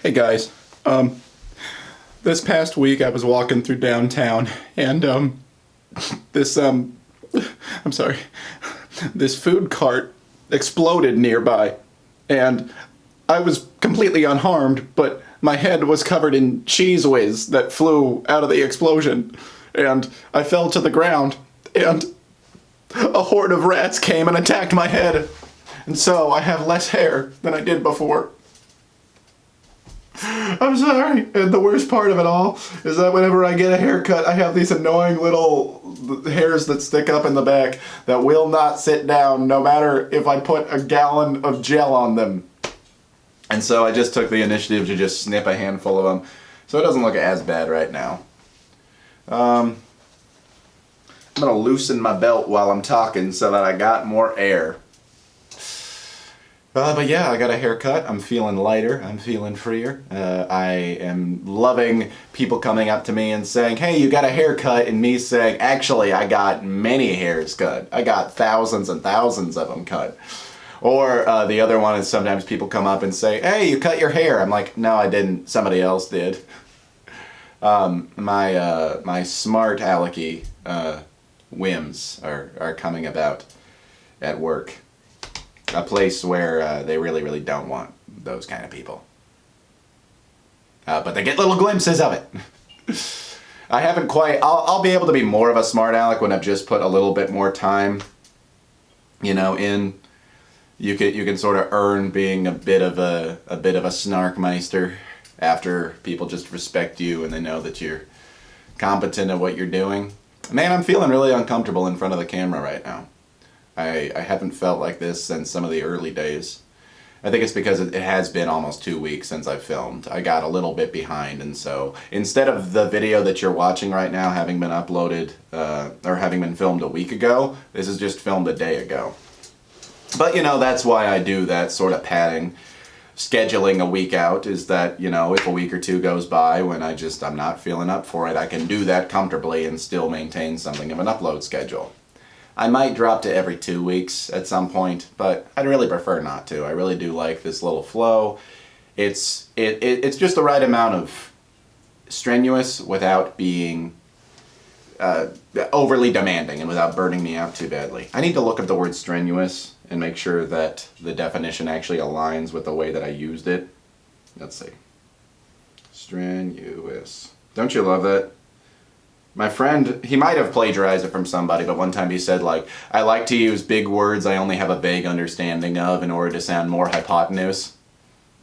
Hey guys, this past week I was walking through downtown and this I'm sorry, this food cart exploded nearby and I was completely unharmed, but my head was covered in cheese whiz that flew out of the explosion and I fell to the ground and a horde of rats came and attacked my head, and so I have less hair than I did before. I'm sorry. And the worst part of it all is that whenever I get a haircut, I have these annoying little hairs that stick up in the back that will not sit down no matter if I put a gallon of gel on them. And so I just took the initiative to just snip a handful of them so it doesn't look as bad right now. I'm going to loosen my belt while I'm talking so that I got more air. But yeah, I got a haircut. I'm feeling lighter. I'm feeling freer. I am loving people coming up to me and saying, hey, you got a haircut, and me saying, actually, I got many hairs cut. I got thousands and thousands of them cut. Or the other one is sometimes people come up and say, hey, you cut your hair. I'm like, no, I didn't. Somebody else did. My smart alecky whims are coming about at work. A place where they really, really don't want those kind of people. But they get little glimpses of it. I haven't quite... I'll be able to be more of a smart aleck when I've just put a little bit more time, in. You can sort of earn being a bit of a snarkmeister after people just respect you and they know that you're competent at what you're doing. Man, I'm feeling really uncomfortable in front of the camera right now. I haven't felt like this since some of the early days. I think it's because it has been almost 2 weeks since I filmed. I got a little bit behind, and so instead of the video that you're watching right now having been uploaded or having been filmed a week ago, this is just filmed a day ago. But that's why I do that sort of padding, scheduling a week out, is that, if a week or two goes by when I'm not feeling up for it, I can do that comfortably and still maintain something of an upload schedule. I might drop to every 2 weeks at some point, but I'd really prefer not to. I really do like this little flow. It's just the right amount of strenuous without being overly demanding and without burning me out too badly. I need to look up the word strenuous and make sure that the definition actually aligns with the way that I used it. Let's see. Strenuous. Don't you love that? My friend, he might have plagiarized it from somebody, but one time he said, I like to use big words I only have a vague understanding of in order to sound more hypotenuse.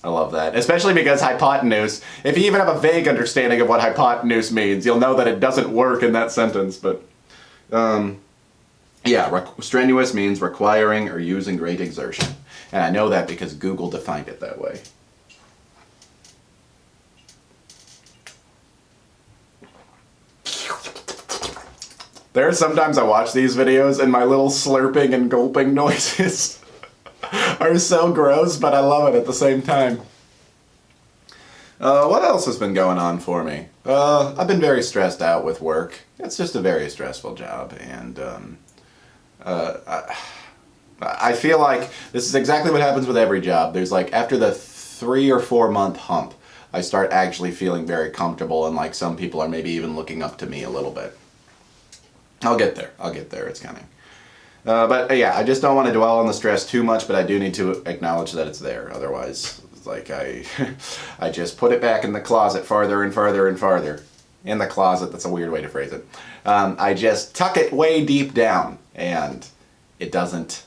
I love that. Especially because hypotenuse, if you even have a vague understanding of what hypotenuse means, you'll know that it doesn't work in that sentence. But, yeah, strenuous means requiring or using great exertion. And I know that because Google defined it that way. There are sometimes I watch these videos and my little slurping and gulping noises are so gross, but I love it at the same time. What else has been going on for me? I've been very stressed out with work. It's just a very stressful job, and I feel like this is exactly what happens with every job. There's after the 3 or 4 month hump, I start actually feeling very comfortable, and some people are maybe even looking up to me a little bit. I'll get there, it's coming. But yeah, I just don't want to dwell on the stress too much, but I do need to acknowledge that it's there. Otherwise, I just put it back in the closet farther and farther and farther. In the closet, that's a weird way to phrase it. I just tuck it way deep down, and it doesn't...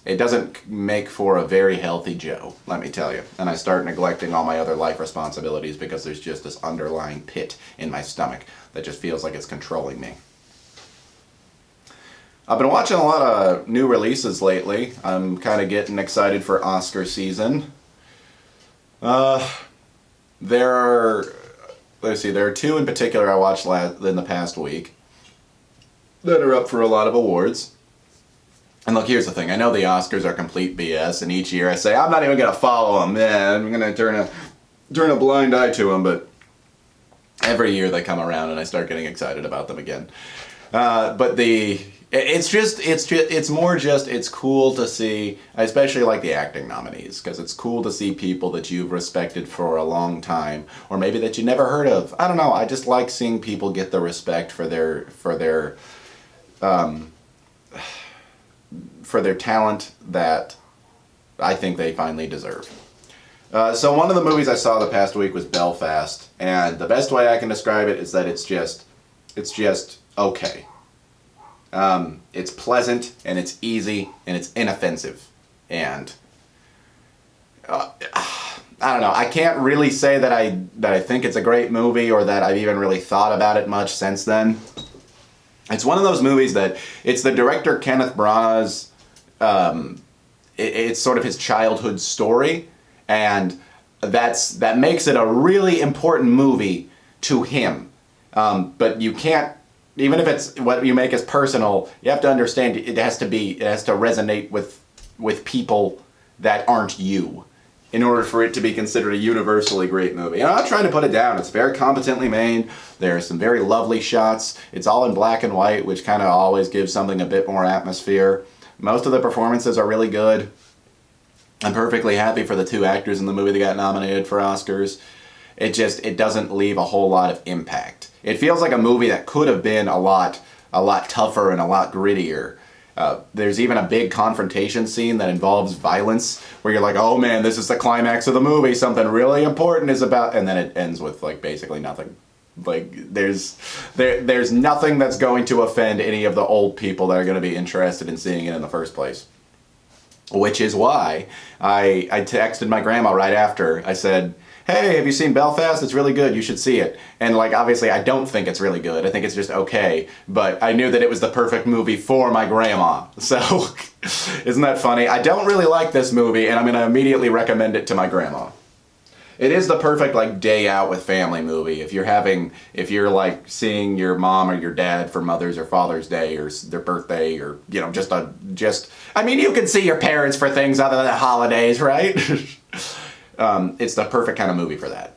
It doesn't make for a very healthy Joe, let me tell you. And I start neglecting all my other life responsibilities because there's just this underlying pit in my stomach that just feels like it's controlling me. I've been watching a lot of new releases lately. I'm kind of getting excited for Oscar season. There are 2 in particular I watched in the past week that are up for a lot of awards. And look, here's the thing. I know the Oscars are complete BS, and each year I say, I'm not even going to follow them. I'm going to turn a blind eye to them, but every year they come around and I start getting excited about them again. But the It's more just, it's cool to see. I especially like the acting nominees because it's cool to see people that you've respected for a long time, or maybe that you never heard of. I don't know. I just like seeing people get the respect for their talent that I think they finally deserve. So one of the movies I saw the past week was Belfast, and the best way I can describe it is that it's just okay. It's pleasant, and it's easy, and it's inoffensive, and I don't know. I can't really say that I think it's a great movie or that I've even really thought about it much since then. It's one of those movies that it's the director Kenneth Branagh's. It's sort of his childhood story, and that makes it a really important movie to him. But you can't, even if it's what you make as personal, you have to understand it has to resonate with people that aren't you in order for it to be considered a universally great movie. And I'm not trying to put it down. It's very competently made. There are some very lovely shots. It's all in black and white, which kind of always gives something a bit more atmosphere. Most of the performances are really good. I'm perfectly happy for the two actors in the movie that got nominated for Oscars. It doesn't leave a whole lot of impact. It feels like a movie that could have been a lot tougher and a lot grittier. There's even a big confrontation scene that involves violence where you're like, oh man, this is the climax of the movie, something really important is about, and then it ends with like basically nothing. Like there's nothing that's going to offend any of the old people that are going to be interested in seeing it in the first place. Which is why I texted my grandma right after. I said, hey, have you seen Belfast? It's really good. You should see it. And like, obviously, I don't think it's really good. I think it's just okay. But I knew that it was the perfect movie for my grandma. So, isn't that funny? I don't really like this movie, and I'm going to immediately recommend it to my grandma. It is the perfect like day out with family movie. If you're like seeing your mom or your dad for Mother's or Father's Day or their birthday, or you know, I mean, you can see your parents for things other than holidays, right? It's the perfect kind of movie for that.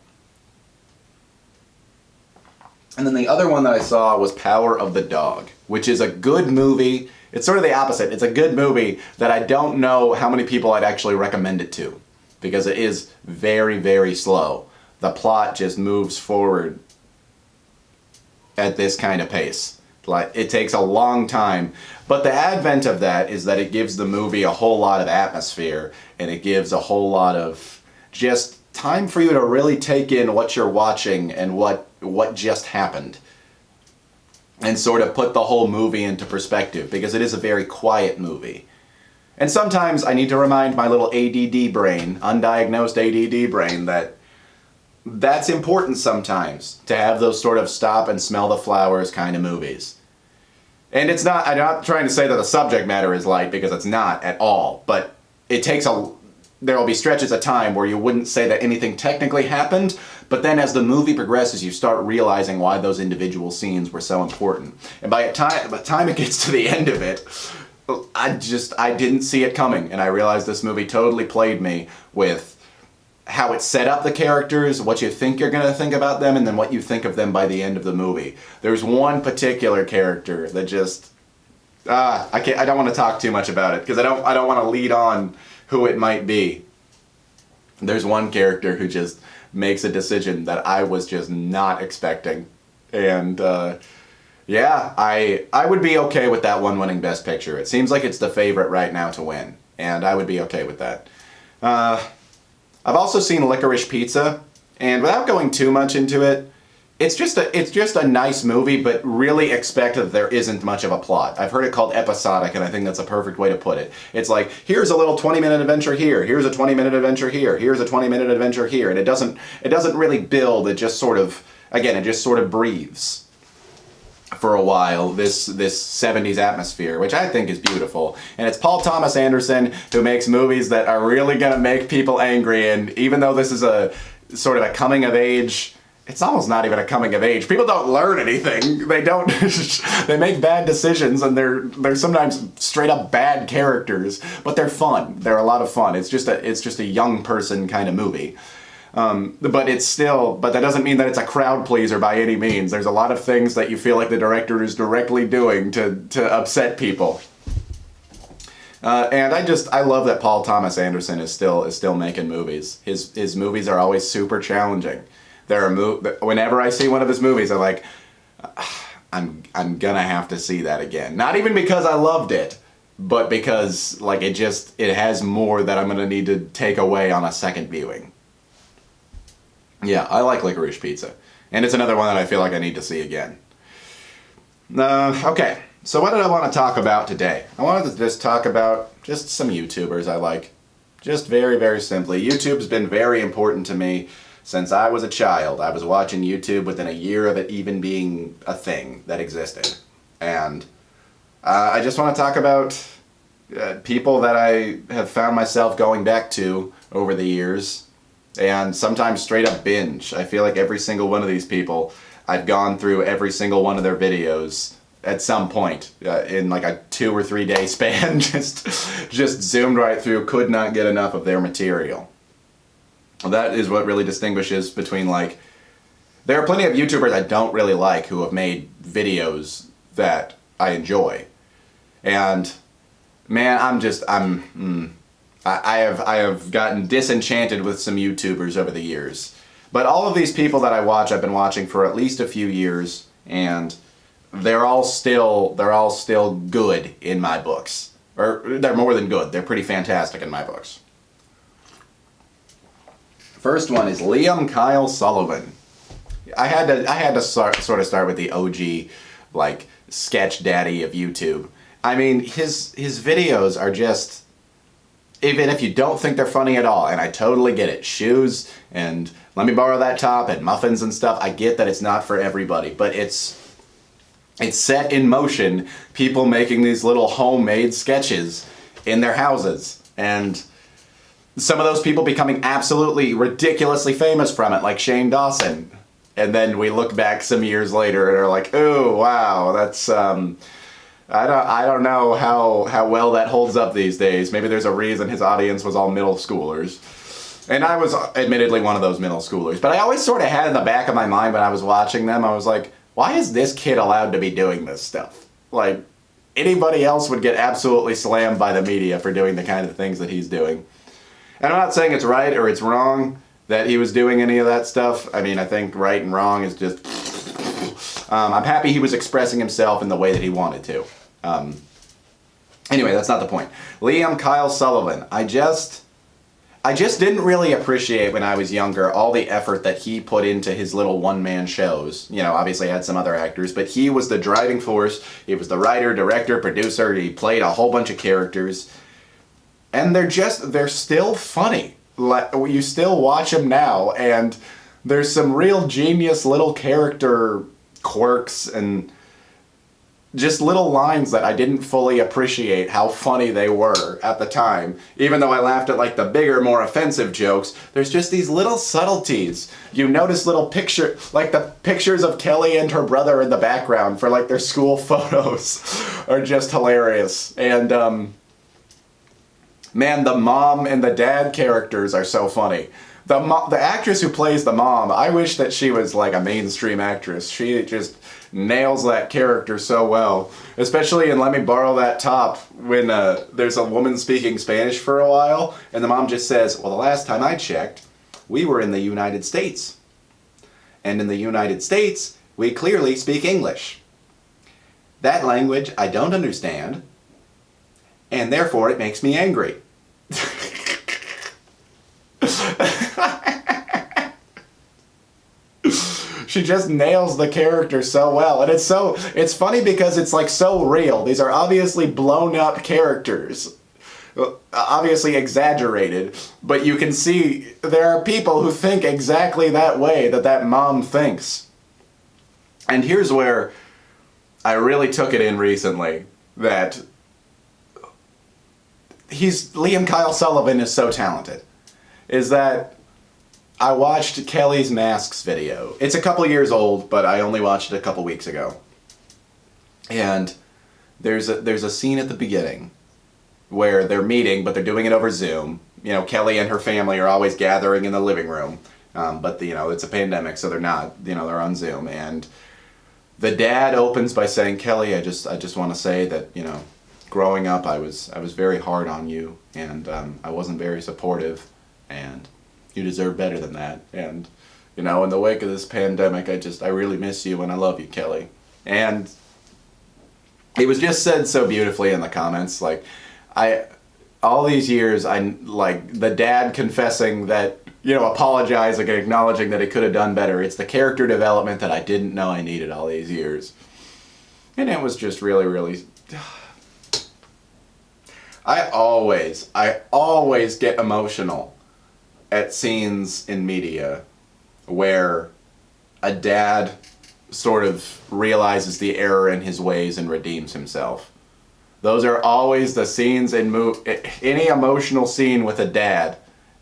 And then the other one that I saw was Power of the Dog, which is a good movie. It's sort of the opposite. It's a good movie that I don't know how many people I'd actually recommend it to, because it is very, very slow. The plot just moves forward at this kind of pace. Like, it takes a long time. But the advent of that is that it gives the movie a whole lot of atmosphere, and it gives a whole lot of just time for you to really take in what you're watching and what just happened. And sort of put the whole movie into perspective, because it is a very quiet movie. And sometimes I need to remind my little ADD brain, undiagnosed ADD brain, that that's important sometimes, to have those sort of stop and smell the flowers kind of movies. And I'm not trying to say that the subject matter is light, because it's not at all, but there'll be stretches of time where you wouldn't say that anything technically happened, but then as the movie progresses, you start realizing why those individual scenes were so important. And by the time it gets to the end of it, I didn't see it coming, and I realized this movie totally played me with how it set up the characters, what you think you're going to think about them, and then what you think of them by the end of the movie. There's one particular character that just I don't want to talk too much about it, because I don't want to lead on who it might be. There's one character who just makes a decision that I was just not expecting, and yeah, I would be okay with that one winning Best Picture. It seems like it's the favorite right now to win, and I would be okay with that. I've also seen Licorice Pizza, and without going too much into it, it's just a nice movie, but really expect that there isn't much of a plot. I've heard it called episodic, and I think that's a perfect way to put it. It's like, here's a little 20-minute adventure here, here's a 20-minute adventure here, here's a 20-minute adventure here, and it doesn't really build. It just sort of breathes for a while, this 70s atmosphere, which I think is beautiful. And it's Paul Thomas Anderson, who makes movies that are really gonna make people angry, and even though this is a sort of a coming of age, it's almost not even a coming of age. People don't learn anything. They don't. They make bad decisions, and they're sometimes straight up bad characters, but they're fun. They're a lot of fun. It's just a young person kind of movie. But that doesn't mean that it's a crowd pleaser by any means. There's a lot of things that you feel like the director is directly doing to upset people. And I love that Paul Thomas Anderson is still making movies. His movies are always super challenging. Whenever I see one of his movies, I'm like, I'm gonna have to see that again. Not even because I loved it, but because like it has more that I'm gonna need to take away on a second viewing. Yeah, I like Licorice Pizza, and it's another one that I feel like I need to see again. Okay, so what did I want to talk about today? I wanted to just talk about just some YouTubers I like. Just very, very simply. YouTube's been very important to me since I was a child. I was watching YouTube within a year of it even being a thing that existed. And I just want to talk about people that I have found myself going back to over the years, and sometimes straight up binge. I feel like every single one of these people, I've gone through every single one of their videos at some point in like a 2 or 3 day span. just zoomed right through, could not get enough of their material. That is what really distinguishes between, like, there are plenty of YouTubers I don't really like who have made videos that I enjoy. And man, I have gotten disenchanted with some YouTubers over the years. But all of these people that I watch, I've been watching for at least a few years, and they're all still good in my books. Or they're more than good. They're pretty fantastic in my books. First one is Liam Kyle Sullivan. I had to sort of start with the OG, like, sketch daddy of YouTube. I mean, his videos are just, even if you don't think they're funny at all, and I totally get it, shoes and let me borrow that top and muffins and stuff, I get that it's not for everybody, but it's set in motion, people making these little homemade sketches in their houses, and some of those people becoming absolutely ridiculously famous from it, like Shane Dawson. And then we look back some years later and are like, oh wow, that's I don't know how well that holds up these days. Maybe there's a reason his audience was all middle schoolers. And I was admittedly one of those middle schoolers. But I always sort of had in the back of my mind when I was watching them, I was like, why is this kid allowed to be doing this stuff? Like, anybody else would get absolutely slammed by the media for doing the kind of things that he's doing. And I'm not saying it's right or it's wrong that he was doing any of that stuff. I mean, I think right and wrong is just... I'm happy he was expressing himself in the way that he wanted to. Anyway, that's not the point. Liam Kyle Sullivan. I just didn't really appreciate when I was younger all the effort that he put into his little one-man shows. You know, obviously had some other actors, but he was the driving force. He was the writer, director, producer. He played a whole bunch of characters. And they're still funny. You still watch them now, and there's some real genius little character quirks and just little lines that I didn't fully appreciate how funny they were at the time. Even though I laughed at like the bigger, more offensive jokes, there's just these little subtleties. You notice little like the pictures of Kelly and her brother in the background for like their school photos are just hilarious. And man, the mom and the dad characters are so funny. The actress who plays the mom, I wish that she was like a mainstream actress. She just nails that character so well. Especially in Let Me Borrow That Top, when there's a woman speaking Spanish for a while, and the mom just says, well, the last time I checked, we were in the United States. And in the United States, we clearly speak English. That language I don't understand, and therefore it makes me angry. She just nails the character so well, and it's funny because it's like so real. These are obviously blown up characters, obviously exaggerated, but you can see there are people who think exactly that way that mom thinks. And here's where I really took it in recently, that Liam Kyle Sullivan is so talented, is that I watched Kelly's Masks video. It's a couple years old, but I only watched it a couple weeks ago. And there's a scene at the beginning where they're meeting, but they're doing it over Zoom. You know, Kelly and her family are always gathering in the living room. But it's a pandemic, so they're not. They're on Zoom, and the dad opens by saying, "Kelly, I just want to say that growing up, I was very hard on you, and I wasn't very supportive, and you deserve better than that. And in the wake of this pandemic, I really miss you, and I love you, Kelly." And it was just said so beautifully in the comments. Like, all these years, I like the dad confessing that, apologizing and acknowledging that he could have done better. It's the character development that I didn't know I needed all these years. And it was just really, really... I always get emotional at scenes in media where a dad sort of realizes the error in his ways and redeems himself. Those are always the scenes in any emotional scene with a dad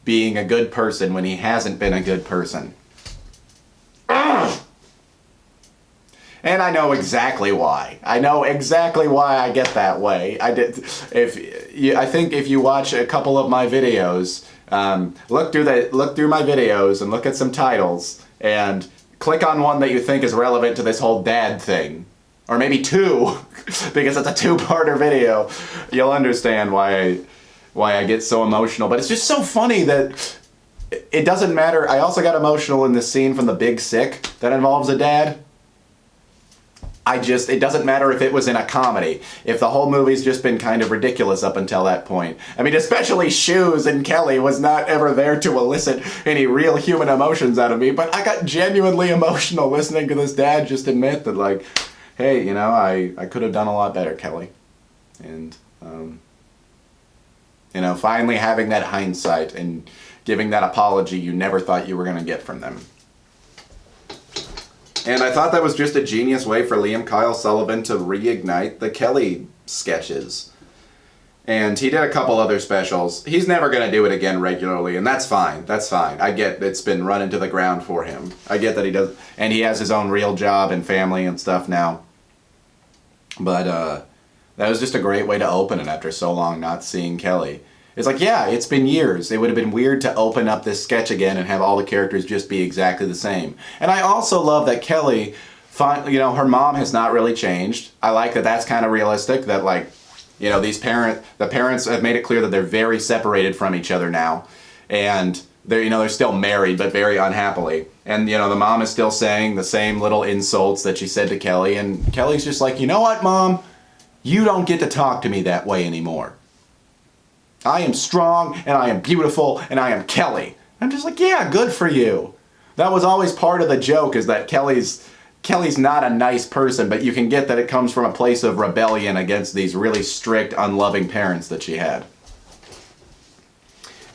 being a good person when he hasn't been a good person. And I know exactly why. I get that way. I think if you watch a couple of my videos, look through my videos and look at some titles and click on one that you think is relevant to this whole dad thing, or maybe two, because it's a two-parter video, you'll understand why I get so emotional. But it's just so funny that it doesn't matter. I also got emotional in this scene from The Big Sick that involves a dad. It doesn't matter if it was in a comedy, if the whole movie's just been kind of ridiculous up until that point. I mean, especially Shoes and Kelly was not ever there to elicit any real human emotions out of me, but I got genuinely emotional listening to this dad just admit that, like, hey, I could have done a lot better, Kelly. And, finally having that hindsight and giving that apology you never thought you were going to get from them. And I thought that was just a genius way for Liam Kyle Sullivan to reignite the Kelly sketches. And he did a couple other specials. He's never going to do it again regularly, and that's fine. That's fine. I get it's been run into the ground for him. I get that he does, and he has his own real job and family and stuff now. But that was just a great way to open it after so long not seeing Kelly. It's like, yeah, it's been years. It would have been weird to open up this sketch again and have all the characters just be exactly the same. And I also love that Kelly, her mom has not really changed. I like that that's kind of realistic, that, like, the parents have made it clear that they're very separated from each other now. And they're still married, but very unhappily. And, the mom is still saying the same little insults that she said to Kelly. And Kelly's just like, you know what, Mom? You don't get to talk to me that way anymore. I am strong, and I am beautiful, and I am Kelly. I'm just like, yeah, good for you. That was always part of the joke, is that Kelly's not a nice person, but you can get that it comes from a place of rebellion against these really strict, unloving parents that she had.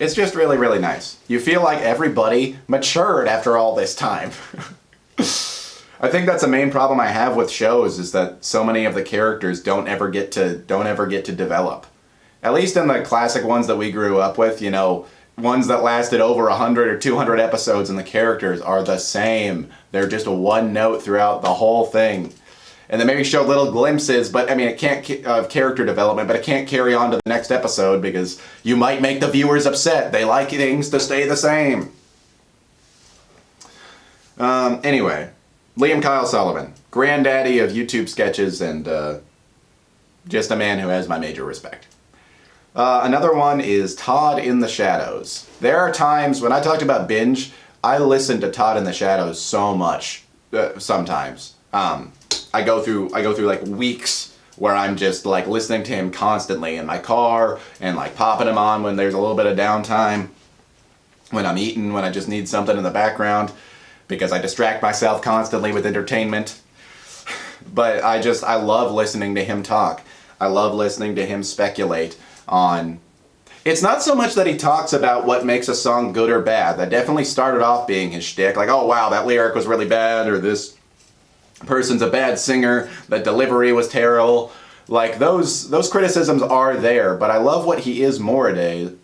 It's just really, really nice. You feel like everybody matured after all this time. I think that's a main problem I have with shows, is that so many of the characters don't ever get to develop. At least in the classic ones that we grew up with, ones that lasted over 100 or 200 episodes and the characters are the same. They're just a one note throughout the whole thing. And they maybe show little glimpses, but I mean, it can't character development, but it can't carry on to the next episode because you might make the viewers upset. They like things to stay the same. Anyway, Liam Kyle Sullivan, granddaddy of YouTube sketches, and just a man who has my major respect. Another one is Todd in the Shadows. There are times when I talked about binge, I listen to Todd in the Shadows so much. Sometimes I go through like weeks where I'm just like listening to him constantly in my car and like popping him on when there's a little bit of downtime, when I'm eating, when I just need something in the background, because I distract myself constantly with entertainment. But I love listening to him talk. I love listening to him speculate on... It's not so much that he talks about what makes a song good or bad. That definitely started off being his shtick. Like, oh wow, that lyric was really bad, or this person's a bad singer, the delivery was terrible. Like, those criticisms are there, but I love what he is more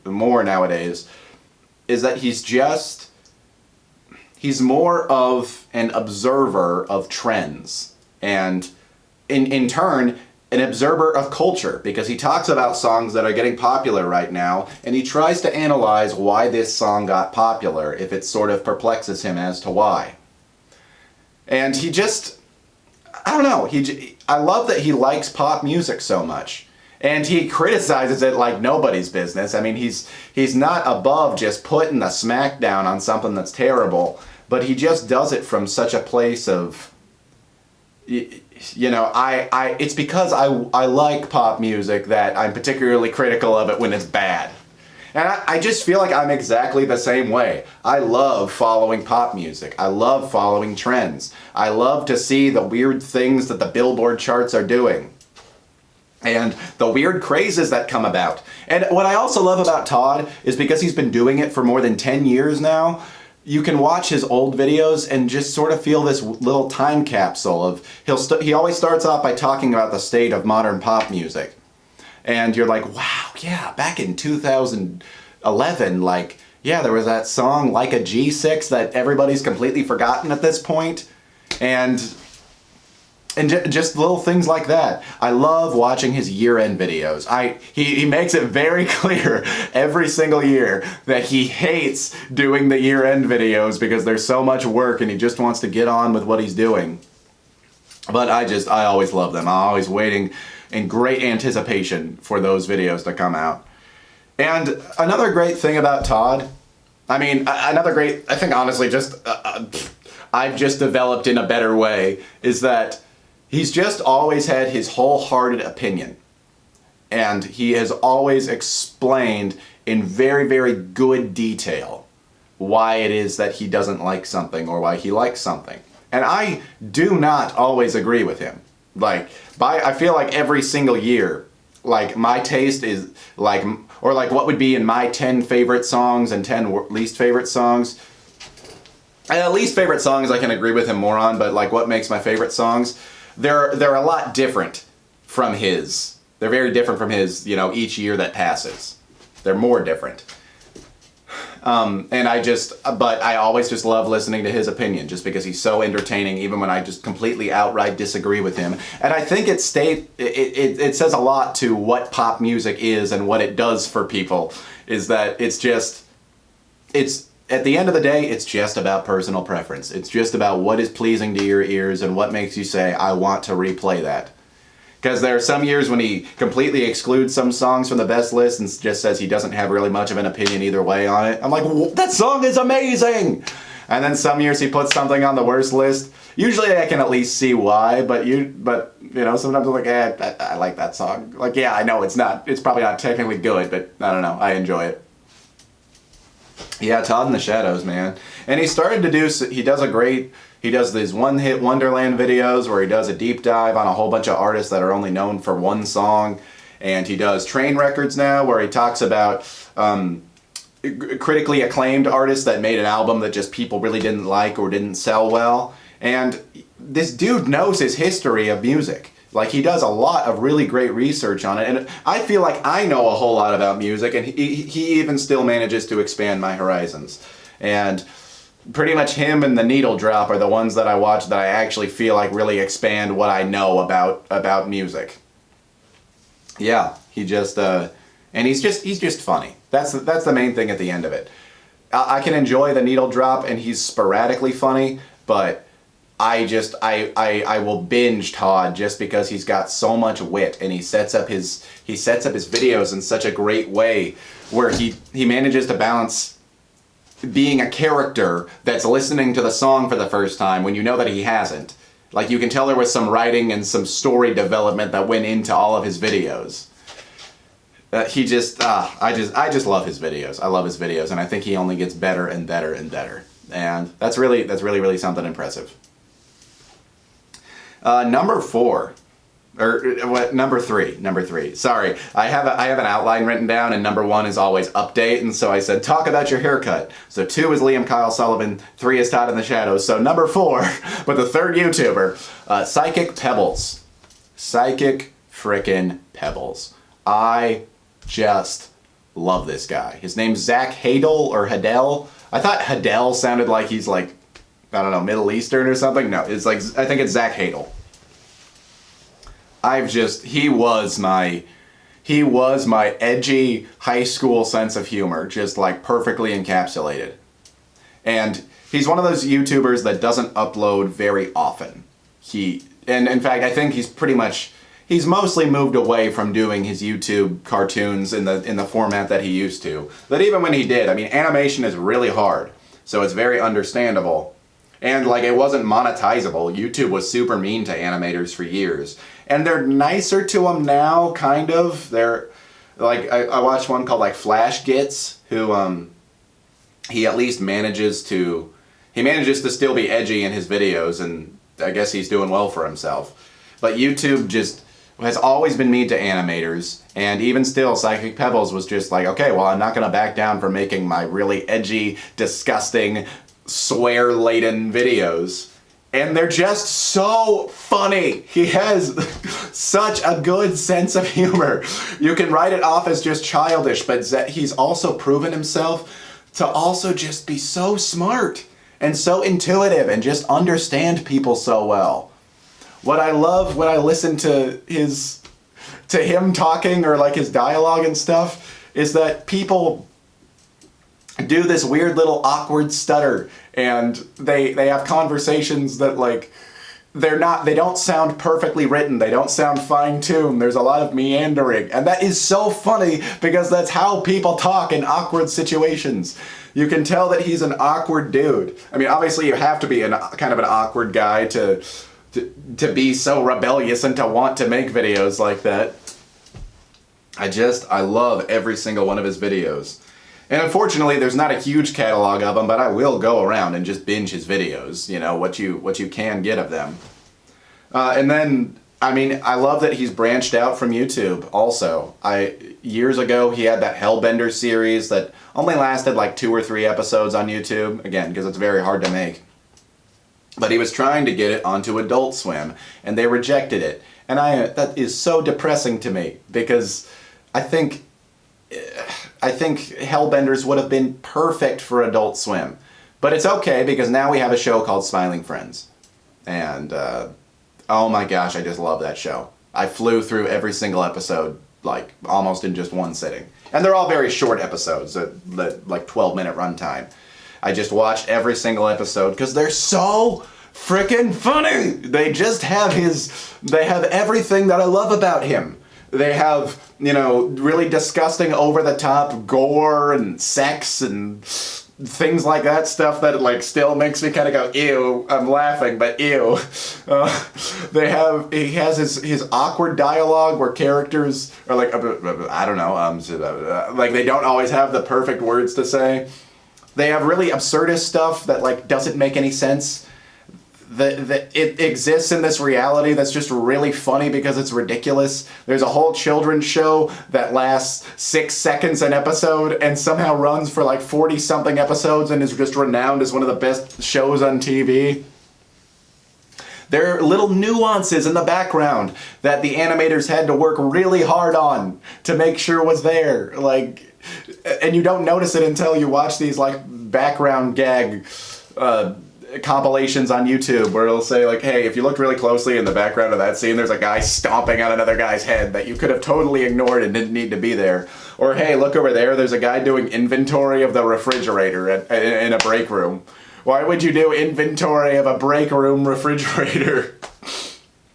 nowadays, is that he's more of an observer of trends. And in turn, an observer of culture, because he talks about songs that are getting popular right now, and he tries to analyze why this song got popular, if it sort of perplexes him as to why. And he just, I don't know, I love that he likes pop music so much. And he criticizes it like nobody's business. I mean, he's not above just putting the smack down on something that's terrible, but he just does it from such a place of, you know, it's because I like pop music that I'm particularly critical of it when it's bad. And I just feel like I'm exactly the same way. I love following pop music. I love following trends. I love to see the weird things that the Billboard charts are doing, and the weird crazes that come about. And what I also love about Todd is because he's been doing it for more than 10 years now, you can watch his old videos and just sort of feel this little time capsule of, he always starts off by talking about the state of modern pop music. And you're like, wow, yeah, back in 2011, like, yeah, there was that song Like a G6 that everybody's completely forgotten at this point. And just little things like that. I love watching his year-end videos. He makes it very clear every single year that he hates doing the year-end videos because there's so much work and he just wants to get on with what he's doing. But I always love them. I'm always waiting in great anticipation for those videos to come out. And another great thing about Todd, I think honestly I've just developed in a better way, is that he's just always had his wholehearted opinion. And he has always explained in very, very good detail why it is that he doesn't like something or why he likes something. And I do not always agree with him. I feel like every single year, like, my taste is like, or like what would be in my 10 favorite songs and 10 least favorite songs. And least favorite songs I can agree with him more on, but like what makes my favorite songs, they're a lot different from his. They're very different from his, you know, each year that passes. They're more different. But I always just love listening to his opinion just because he's so entertaining, even when I just completely outright disagree with him. And I think it says a lot to what pop music is and what it does for people, is that it's at the end of the day, it's just about personal preference. It's just about what is pleasing to your ears and what makes you say, I want to replay that. Because there are some years when he completely excludes some songs from the best list and just says he doesn't have really much of an opinion either way on it. I'm like, that song is amazing! And then some years he puts something on the worst list. Usually I can at least see why, but you know, sometimes I'm like, I like that song. Like, yeah, I know it's probably not technically good, but I don't know, I enjoy it. Yeah, Todd in the Shadows, man. And he does these one-hit Wonderland videos where he does a deep dive on a whole bunch of artists that are only known for one song. And he does Train Records now, where he talks about critically acclaimed artists that made an album that just people really didn't like or didn't sell well. And this dude knows his history of music. Like, he does a lot of really great research on it, and I feel like I know a whole lot about music, and he even still manages to expand my horizons. And pretty much him and The Needle Drop are the ones that I watch that I actually feel like really expand what I know about music. Yeah, he just and he's just funny. That's the main thing at the end of it. I can enjoy The Needle Drop, and he's sporadically funny, but I will binge Todd just because he's got so much wit, and he sets up his videos in such a great way where he manages to balance being a character that's listening to the song for the first time when you know that he hasn't. Like, you can tell there was some writing and some story development that went into all of his videos. I just love his videos. I love his videos, and I think he only gets better and better and better. And that's really something impressive. Number three. Sorry, I have an outline written down, and number 1 is always update, and so I said talk about your haircut. So 2 is Liam Kyle Sullivan, 3 is Todd in the Shadows. So number 4, but the third YouTuber, Psychic Pebbles. Psychic frickin' Pebbles. I just love this guy. His name's Zach Hadel or Hadel. I thought Hadel sounded like he's like, I don't know, Middle Eastern or something. No, it's like, I think it's Zach Hadel. he was my edgy high school sense of humor, just like perfectly encapsulated. And he's one of those YouTubers that doesn't upload very often. And in fact, I think he's mostly moved away from doing his YouTube cartoons in the format that he used to. But even when he did, I mean, animation is really hard, so it's very understandable. And like, it wasn't monetizable. YouTube was super mean to animators for years. And they're nicer to them now, kind of. They're like, I watched one called like Flash Gits, who he at least manages to still be edgy in his videos, and I guess he's doing well for himself. But YouTube just has always been mean to animators, and even still, Psychic Pebbles was just like, okay, well, I'm not gonna back down from making my really edgy, disgusting, swear-laden videos. And they're just so funny. He has such a good sense of humor. You can write it off as just childish, but he's also proven himself to also just be so smart and so intuitive and just understand people so well. What I love when I listen to him talking, or like his dialogue and stuff, is that people do this weird little awkward stutter, and they have conversations that, like, they don't sound perfectly written, they don't sound fine-tuned, there's a lot of meandering, and that is so funny because that's how people talk in awkward situations. You can tell that he's an awkward dude. I mean, obviously you have to be kind of an awkward guy to be so rebellious and to want to make videos like that. I love every single one of his videos. And unfortunately, there's not a huge catalog of them, but I will go around and just binge his videos, you know, what you can get of them. And then, I mean, I love that he's branched out from YouTube also. Years ago, he had that Hellbender series that only lasted like 2 or 3 episodes on YouTube, again, because it's very hard to make. But he was trying to get it onto Adult Swim, and they rejected it. And that is so depressing to me, because I think Hellbenders would have been perfect for Adult Swim. But it's okay, because now we have a show called Smiling Friends. And, oh my gosh, I just love that show. I flew through every single episode, like, almost in just one sitting. And they're all very short episodes, like 12-minute runtime. I just watched every single episode, because they're so freaking funny! They just have they have everything that I love about him. They have, you know, really disgusting, over-the-top gore and sex and things like that, stuff that, like, still makes me kind of go, ew, I'm laughing, but ew. He has his awkward dialogue where characters are like, I don't know, like, they don't always have the perfect words to say. They have really absurdist stuff that, like, doesn't make any sense. It exists in this reality that's just really funny because it's ridiculous. There's a whole children's show that lasts 6 seconds an episode and somehow runs for like 40-something episodes and is just renowned as one of the best shows on TV. There are little nuances in the background that the animators had to work really hard on to make sure was there. Like, and you don't notice it until you watch these like background gag compilations on YouTube where it'll say like, hey, if you looked really closely in the background of that scene, there's a guy stomping on another guy's head that you could have totally ignored and didn't need to be there. Or hey, look over there's a guy doing inventory of the refrigerator in a break room. Why would you do inventory of a break room refrigerator?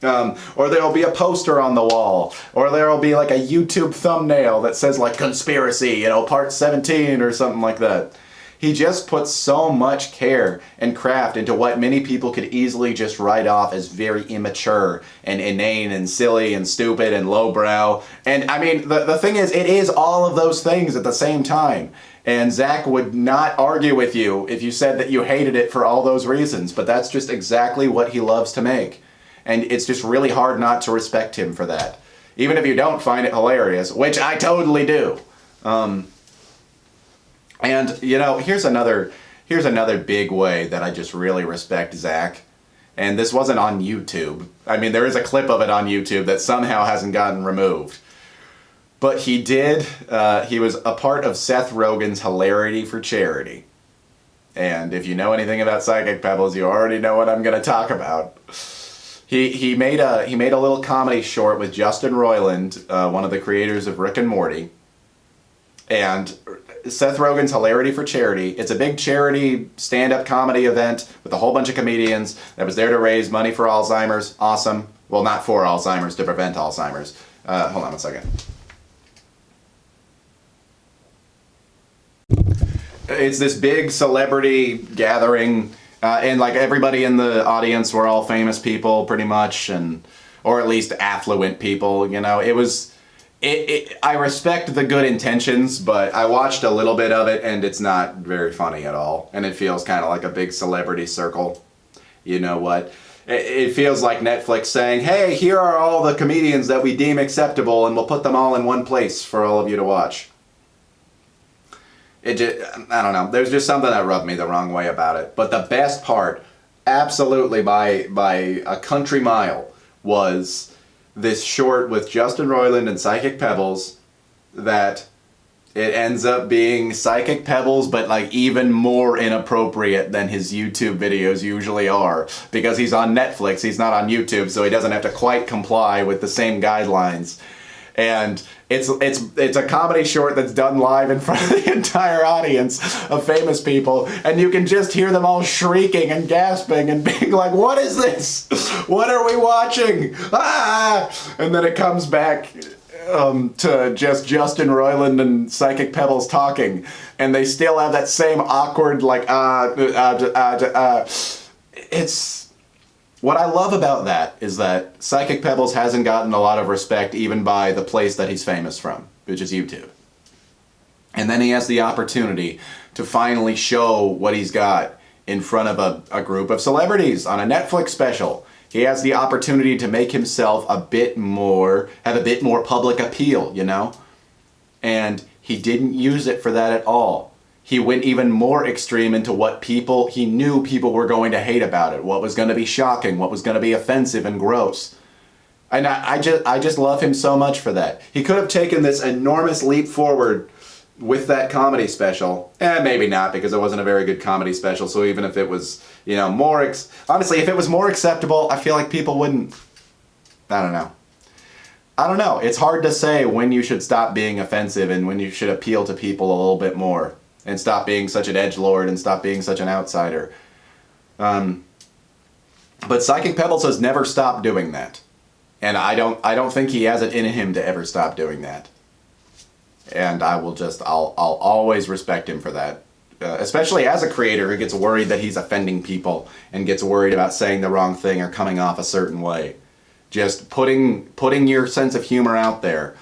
Or there'll be a poster on the wall, or there'll be like a YouTube thumbnail that says like conspiracy, you know, part 17 or something like that. He just puts so much care and craft into what many people could easily just write off as very immature and inane and silly and stupid and lowbrow. And I mean, the thing is, it is all of those things at the same time. And Zach would not argue with you if you said that you hated it for all those reasons, but that's just exactly what he loves to make. And it's just really hard not to respect him for that. Even if you don't find it hilarious, which I totally do. And, you know, here's another big way that I just really respect Zach. And this wasn't on YouTube. I mean, there is a clip of it on YouTube that somehow hasn't gotten removed. But he was a part of Seth Rogen's Hilarity for Charity. And if you know anything about Psychic Pebbles, you already know what I'm going to talk about. He made a little comedy short with Justin Roiland, one of the creators of Rick and Morty, and Seth Rogen's Hilarity for Charity. It's a big charity stand-up comedy event with a whole bunch of comedians that was there to raise money for Alzheimer's. Awesome. Well, not for Alzheimer's, to prevent Alzheimer's. Hold on one second. It's this big celebrity gathering, and like everybody in the audience were all famous people pretty much, or at least affluent people, you know. I respect the good intentions, but I watched a little bit of it and it's not very funny at all. And it feels kind of like a big celebrity circle. You know what? It feels like Netflix saying, hey, here are all the comedians that we deem acceptable and we'll put them all in one place for all of you to watch. I don't know. There's just something that rubbed me the wrong way about it. But the best part, absolutely by a country mile, was this short with Justin Roiland and Psychic Pebbles, that it ends up being Psychic Pebbles, but like even more inappropriate than his YouTube videos usually are, because he's on Netflix, he's not on YouTube, so he doesn't have to quite comply with the same guidelines. And it's a comedy short that's done live in front of the entire audience of famous people, and you can just hear them all shrieking and gasping and being like, what is this? What are we watching? Ah! And then it comes back to just Justin Roiland and Psychic Pebbles talking, and they still have that same awkward like it's... What I love about that is that Psychic Pebbles hasn't gotten a lot of respect even by the place that he's famous from, which is YouTube. And then he has the opportunity to finally show what he's got in front of a group of celebrities on a Netflix special. He has the opportunity to make himself have a bit more public appeal, you know? And he didn't use it for that at all. He went even more extreme into what he knew people were going to hate about it, what was going to be shocking, what was going to be offensive and gross. And I just love him so much for that. He could have taken this enormous leap forward with that comedy special. Maybe not, because it wasn't a very good comedy special, so even if it was, you know, honestly, if it was more acceptable, I feel like people wouldn't... I don't know. It's hard to say when you should stop being offensive and when you should appeal to people a little bit more. And stop being such an edgelord and stop being such an outsider. But Psychic Pebbles has never stopped doing that. And I don't think he has it in him to ever stop doing that. And I'll always respect him for that. Especially as a creator who gets worried that he's offending people and gets worried about saying the wrong thing or coming off a certain way. Just putting your sense of humor out there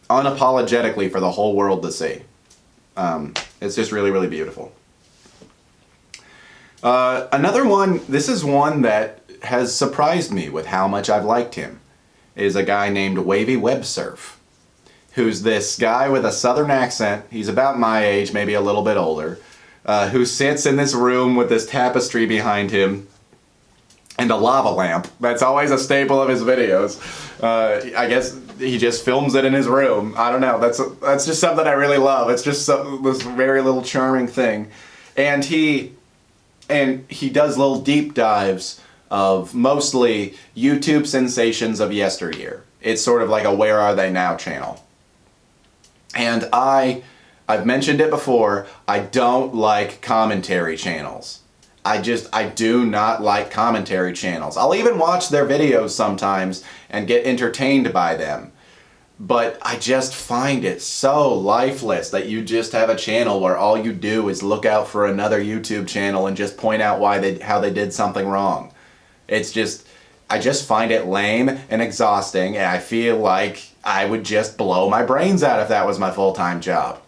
unapologetically for the whole world to see. It's just really, really beautiful. Another one, this is one that has surprised me with how much I've liked him, is a guy named Wavy Web Surf, who's this guy with a southern accent. He's about my age, maybe a little bit older, who sits in this room with this tapestry behind him and a lava lamp. That's always a staple of his videos. I guess he just films it in his room. I don't know. That's just something I really love. It's just this very little charming thing. And he does little deep dives of mostly YouTube sensations of yesteryear. It's sort of like a Where Are They Now channel. And I've mentioned it before, I don't like commentary channels. I do not like commentary channels. I'll even watch their videos sometimes and get entertained by them. But I just find it so lifeless that you just have a channel where all you do is look out for another YouTube channel and just point out how they did something wrong. I just find it lame and exhausting, and I feel like I would just blow my brains out if that was my full-time job.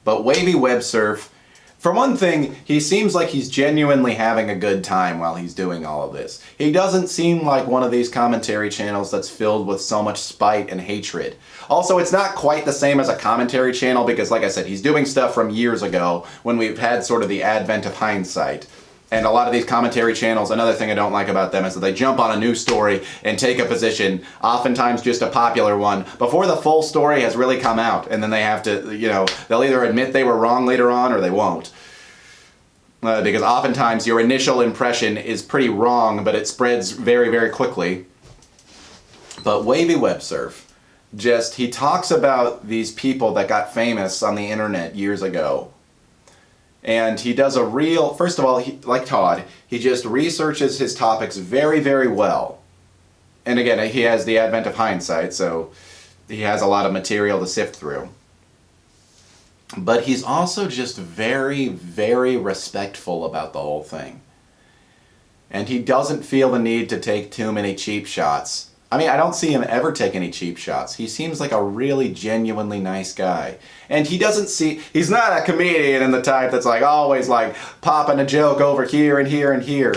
But Wavy Web Surf, for one thing, he seems like he's genuinely having a good time while he's doing all of this. He doesn't seem like one of these commentary channels that's filled with so much spite and hatred. Also, it's not quite the same as a commentary channel because, like I said, he's doing stuff from years ago when we've had sort of the advent of hindsight. And a lot of these commentary channels, another thing I don't like about them is that they jump on a new story and take a position, oftentimes just a popular one, before the full story has really come out. And then they have to, you know, they'll either admit they were wrong later on or they won't. because oftentimes your initial impression is pretty wrong, but it spreads very, very quickly. But Wavy Web Surf, he talks about these people that got famous on the internet years ago. And he does first of all, like Todd, he just researches his topics very, very well. And again, he has the advent of hindsight, so he has a lot of material to sift through. But he's also just very, very respectful about the whole thing. And he doesn't feel the need to take too many cheap shots. I mean, I don't see him ever take any cheap shots. He seems like a really genuinely nice guy. And he's not a comedian in the type that's like always like popping a joke over here and here and here.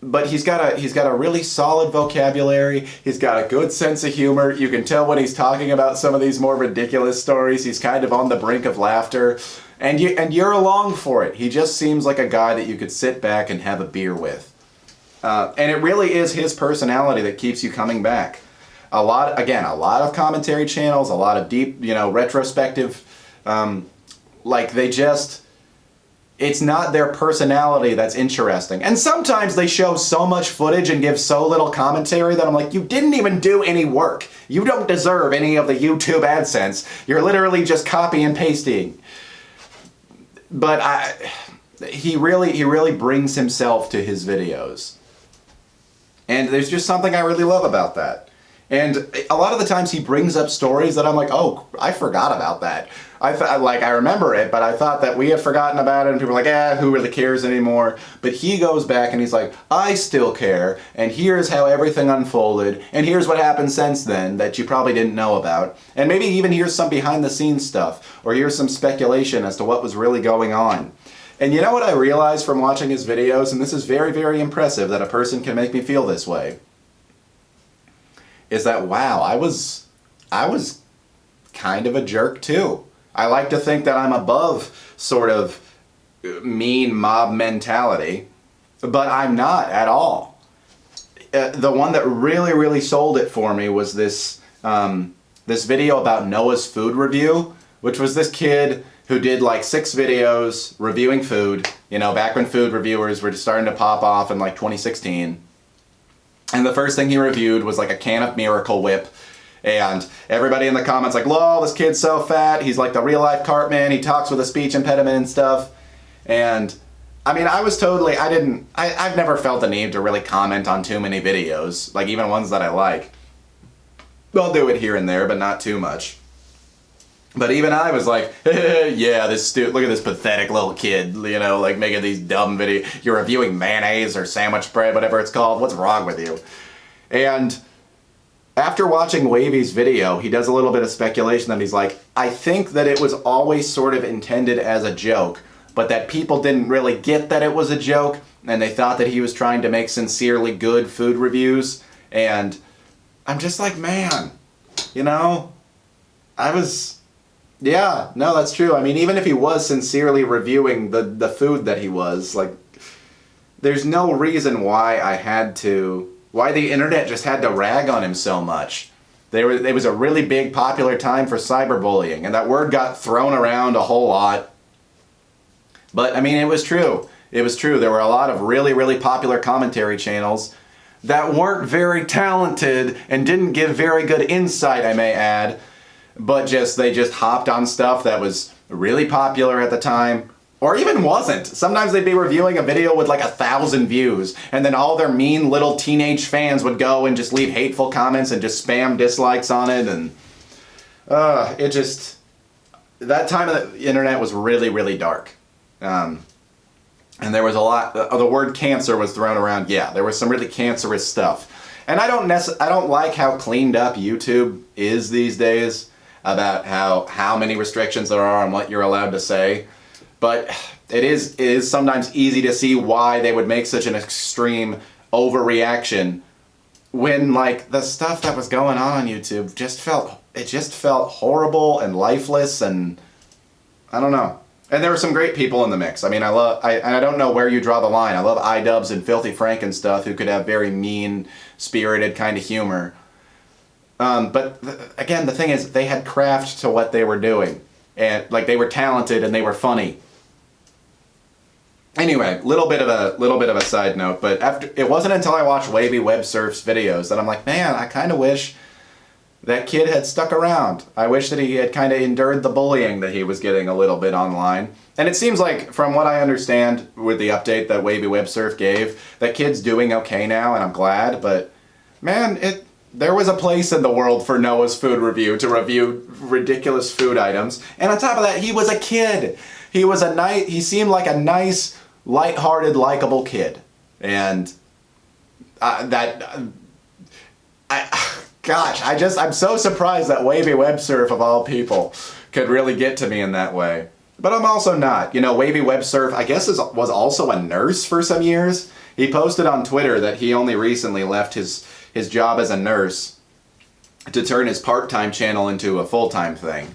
But he's got a really solid vocabulary. He's got a good sense of humor. You can tell when he's talking about some of these more ridiculous stories, he's kind of on the brink of laughter. And you're along for it. He just seems like a guy that you could sit back and have a beer with. And it really is his personality that keeps you coming back. A lot of commentary channels, a lot of deep, retrospective, it's not their personality that's interesting. And sometimes they show so much footage and give so little commentary that I'm like, you didn't even do any work. You don't deserve any of the YouTube AdSense. You're literally just copy and pasting. But he really brings himself to his videos. And there's just something I really love about that. And a lot of the times he brings up stories that I'm like, oh, I forgot about that. I remember it, but I thought that we had forgotten about it, and people are like, who really cares anymore? But he goes back and he's like, I still care, and here's how everything unfolded, and here's what happened since then that you probably didn't know about. And maybe even here's some behind-the-scenes stuff, or here's some speculation as to what was really going on. And you know what I realized from watching his videos, and this is very, very impressive that a person can make me feel this way, is that, wow, I was kind of a jerk too. I like to think that I'm above sort of mean mob mentality, but I'm not at all. The one that really, really sold it for me was this video about Noah's food review, which was this kid who did like 6 videos reviewing food, back when food reviewers were just starting to pop off in like 2016. And the first thing he reviewed was like a can of Miracle Whip. And everybody in the comments like, lol, this kid's so fat. He's like the real life Cartman. He talks with a speech impediment and stuff. And I mean, I've never felt the need to really comment on too many videos, like even ones that I like. I'll do it here and there, but not too much. But even I was like, yeah, look at this pathetic little kid, making these dumb videos. You're reviewing mayonnaise or sandwich bread, whatever it's called. What's wrong with you? And after watching Wavy's video, he does a little bit of speculation that he's like, I think that it was always sort of intended as a joke, but that people didn't really get that it was a joke, and they thought that he was trying to make sincerely good food reviews. And I'm just like, man, yeah, no, that's true. I mean, even if he was sincerely reviewing the food that he was, like, there's no reason why the internet just had to rag on him so much. It was a really big popular time for cyberbullying, and that word got thrown around a whole lot. But, I mean, it was true. It was true. There were a lot of really, really popular commentary channels that weren't very talented and didn't give very good insight, I may add, but they just hopped on stuff that was really popular at the time, or even wasn't. Sometimes they'd be reviewing a video with like 1,000 views, and then all their mean little teenage fans would go and just leave hateful comments and just spam dislikes on it, and that time of the internet was really, really dark. And there was a lot, the word cancer was thrown around. Yeah, there was some really cancerous stuff. And I don't like how cleaned up YouTube is these days about how many restrictions there are on what you're allowed to say. But it is sometimes easy to see why they would make such an extreme overreaction when, like, the stuff that was going on YouTube just felt horrible and lifeless, and I don't know. And there were some great people in the mix. I mean, I don't know where you draw the line. I love iDubbbz and Filthy Frank and stuff, who could have very mean-spirited kind of humor. But again, the thing is, they had craft to what they were doing. And, like, they were talented and they were funny. Anyway, little bit of a side note, but it wasn't until I watched Wavy Web Surf's videos that I'm like, man, I kind of wish that kid had stuck around. I wish that he had kind of endured the bullying that he was getting a little bit online. And it seems like, from what I understand with the update that Wavy Web Surf gave, that kid's doing okay now, and I'm glad, but man, there was a place in the world for Noah's Food Review to review ridiculous food items. And on top of that, he was a kid. He seemed like a nice, lighthearted, likable kid. And gosh, I'm so surprised that Wavy Web Surf, of all people, could really get to me in that way. But I'm also not. You know, Wavy Web Surf, I guess, was also a nurse for some years. He posted on Twitter that he only recently left his job as a nurse to turn his part-time channel into a full-time thing.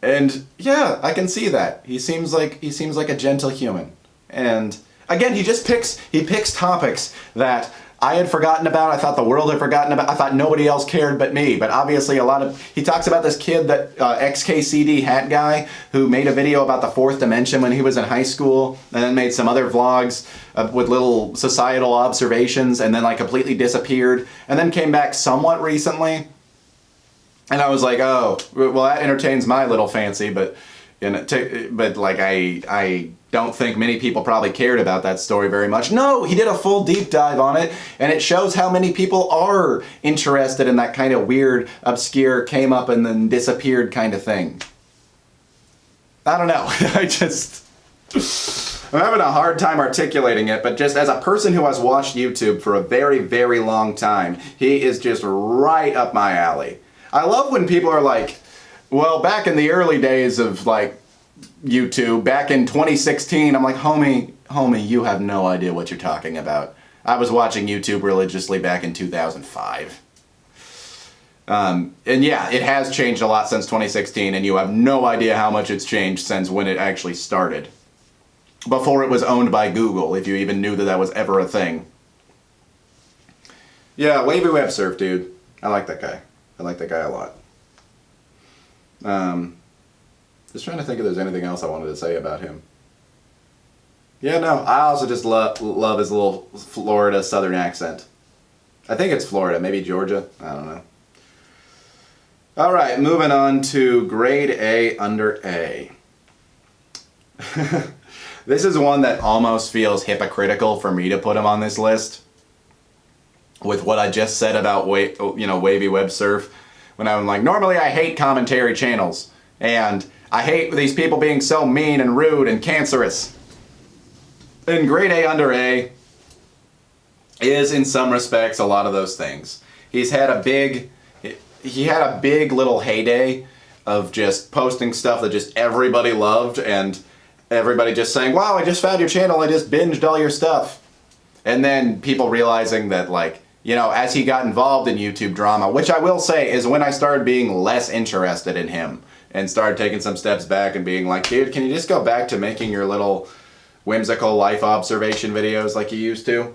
And yeah, I can see that. He seems like a gentle human. And again, he picks topics that I had forgotten about, I thought the world had forgotten about, I thought nobody else cared but me, but obviously he talks about this kid, that XKCD hat guy, who made a video about the fourth dimension when he was in high school, and then made some other vlogs with little societal observations, and then like completely disappeared, and then came back somewhat recently, and I was like, oh, well that entertains my little fancy, but like I don't think many people probably cared about that story very much. No, he did a full deep dive on it, and it shows how many people are interested in that kind of weird, obscure, came up and then disappeared kind of thing. I don't know. I'm having a hard time articulating it, but just as a person who has watched YouTube for a very, very long time, he is just right up my alley. I love when people are like, well, back in the early days of like YouTube, back in 2016, I'm like, homie, you have no idea what you're talking about. I was watching YouTube religiously back in 2005. And yeah, it has changed a lot since 2016, and you have no idea how much it's changed since when it actually started. Before it was owned by Google, if you even knew that was ever a thing. Yeah, Wavy Web Surf, dude. I like that guy. I like that guy a lot. Just trying to think if there's anything else I wanted to say about him. Yeah, no, I also just love his little Florida southern accent. I think it's Florida, maybe Georgia, I don't know. Alright, moving on to grade A under A. This is one that almost feels hypocritical for me to put him on this list. With what I just said about Wavy Web Surf. When I'm like, normally I hate commentary channels, and I hate these people being so mean and rude and cancerous. And grade A under A is, in some respects, a lot of those things. He had a big little heyday of just posting stuff that just everybody loved, and everybody just saying, wow, I just found your channel, I just binged all your stuff. And then people realizing that, like, you know, as he got involved in YouTube drama, which I will say is when I started being less interested in him and started taking some steps back and being like, dude, can you just go back to making your little whimsical life observation videos like you used to?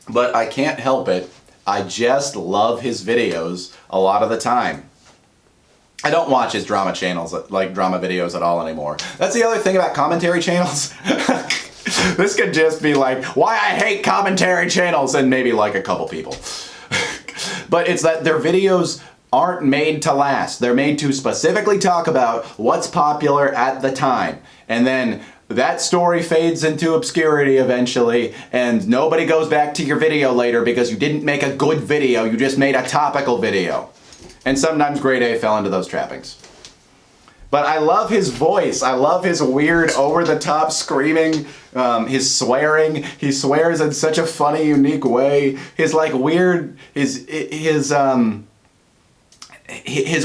But I can't help it. I just love his videos a lot of the time. I don't watch his drama channels, like drama videos at all anymore. That's the other thing about commentary channels. This could just be like, why I hate commentary channels, and maybe like a couple people. But it's that their videos aren't made to last. They're made to specifically talk about what's popular at the time. And then that story fades into obscurity eventually, and nobody goes back to your video later because you didn't make a good video, you just made a topical video. And sometimes grade A fell into those trappings. But I love his voice. I love his weird, over-the-top screaming, his swearing. He swears in such a funny, unique way. His like weird, his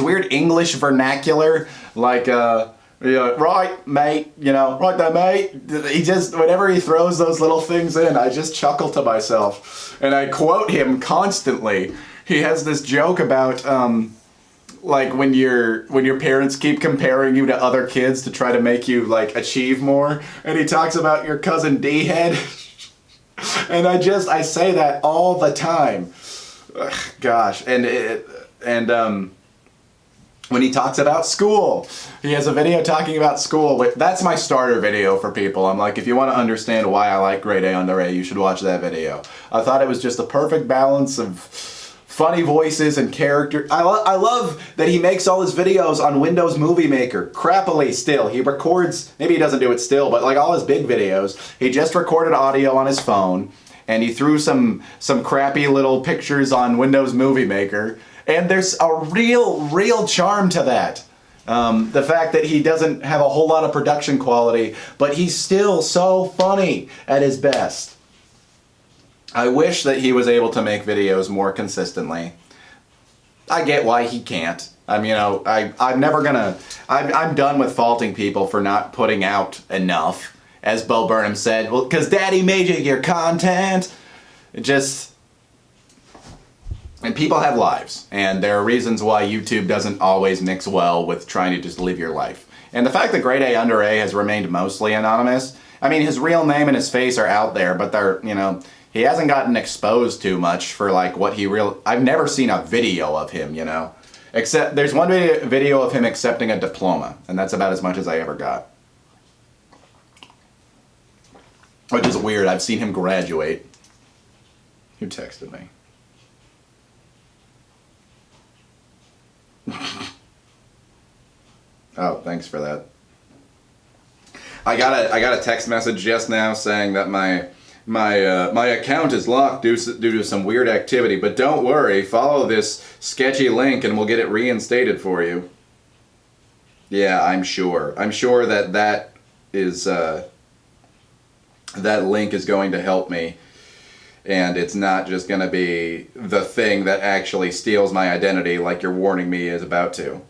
weird English vernacular, like right, mate, you know, right there, mate. He just, whenever he throws those little things in, I just chuckle to myself. And I quote him constantly. He has this joke about, like when your parents keep comparing you to other kids to try to make you like achieve more, and he talks about your cousin D-head, and I say that all the time. Ugh, gosh, and when he talks about school. He has a video talking about school. That's my starter video for people. I'm like, if you want to understand why I like Grade A Under A, you should watch that video. I thought it was just a perfect balance of funny voices and character. I love that he makes all his videos on Windows Movie Maker. Crappily still. He records, maybe he doesn't do it still, but like all his big videos, he just recorded audio on his phone, and he threw some crappy little pictures on Windows Movie Maker. And there's a real charm to that. The fact that he doesn't have a whole lot of production quality, but he's still so funny at his best. I wish that he was able to make videos more consistently. I get why he can't. I'm done with faulting people for not putting out enough. As Bo Burnham said, well, because Daddy made you your content. And people have lives, and there are reasons why YouTube doesn't always mix well with trying to just live your life. And the fact that Grade A Under A has remained mostly anonymous, I mean, his real name and his face are out there, but he hasn't gotten exposed too much for like what I've never seen a video of him, except there's one video of him accepting a diploma, and that's about as much as I ever got. Which is weird. I've seen him graduate. Who texted me? Oh, thanks for that. I got a text message just now saying that my account is locked due to some weird activity, but don't worry, follow this sketchy link and we'll get it reinstated for you. Yeah, I'm sure that is that link is going to help me. And it's not just going to be the thing that actually steals my identity like you're warning me is about to.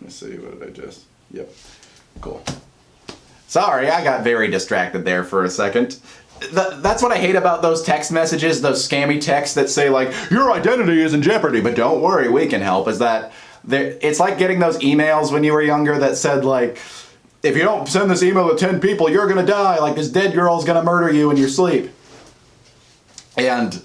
Let's see, what did I just... Yep. Cool. Sorry, I got very distracted there for a second. That's what I hate about those text messages, those scammy texts that say like, your identity is in jeopardy, but don't worry, we can help, is that... It's like getting those emails when you were younger that said like, if you don't send this email to 10 people, you're going to die, like this dead girl's going to murder you in your sleep. And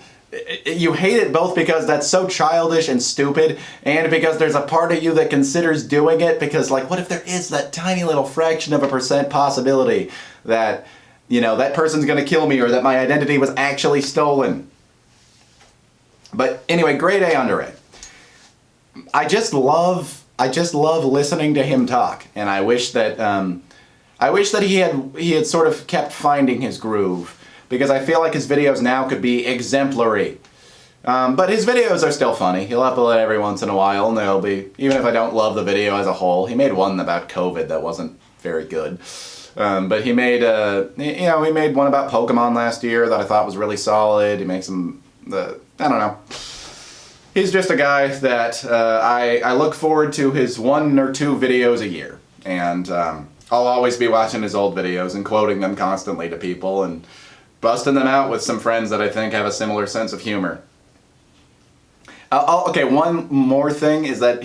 you hate it both because that's so childish and stupid, and because there's a part of you that considers doing it because, like, what if there is that tiny little fraction of a % possibility that, that person's going to kill me or that my identity was actually stolen? But anyway, Grade A Under A. I just love listening to him talk, and I wish that he had sort of kept finding his groove. Because I feel like his videos now could be exemplary. But his videos are still funny. He'll upload every once in a while, and they'll be, even if I don't love the video as a whole. He made one about COVID that wasn't very good. But he made, he made one about Pokemon last year that I thought was really solid. He makes some, I don't know. He's just a guy that I look forward to his 1 or 2 videos a year. And I'll always be watching his old videos and quoting them constantly to people and busting them out with some friends that I think have a similar sense of humor. Okay, one more thing is that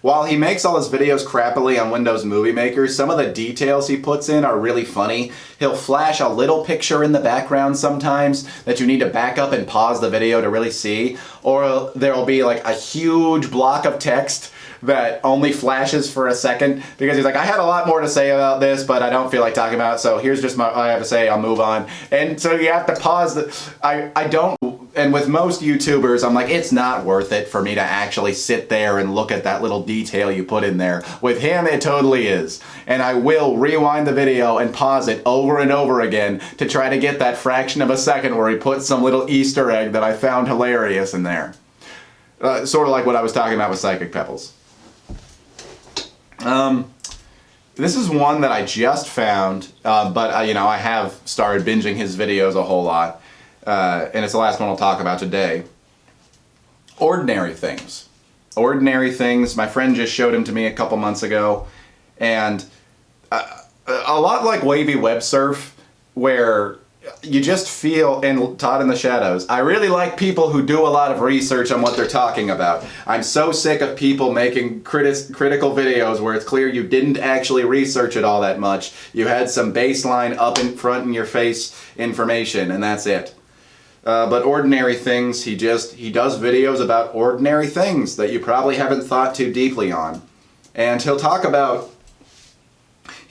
while he makes all his videos crappily on Windows Movie Maker, some of the details he puts in are really funny. He'll flash a little picture in the background sometimes that you need to back up and pause the video to really see, or there'll be like a huge block of text that only flashes for a second because he's like, I had a lot more to say about this, but I don't feel like talking about it, so here's just what I have to say, I'll move on. And so you have to pause. And with most YouTubers, I'm like, it's not worth it for me to actually sit there and look at that little detail you put in there. With him, it totally is. And I will rewind the video and pause it over and over again to try to get that fraction of a second where he puts some little Easter egg that I found hilarious in there. Sort of like what I was talking about with Psychic Pebbles. This is one that I just found, but I have started binging his videos a whole lot, and it's the last one I'll talk about today. Ordinary Things. Ordinary Things. My friend just showed him to me a couple months ago, and a lot like Wavy Web Surf, where you just feel, and Todd in the Shadows, I really like people who do a lot of research on what they're talking about. I'm so sick of people making critical videos where it's clear you didn't actually research it all that much. You had some baseline up in front in your face information, and that's it. But Ordinary Things, he does videos about ordinary things that you probably haven't thought too deeply on. And he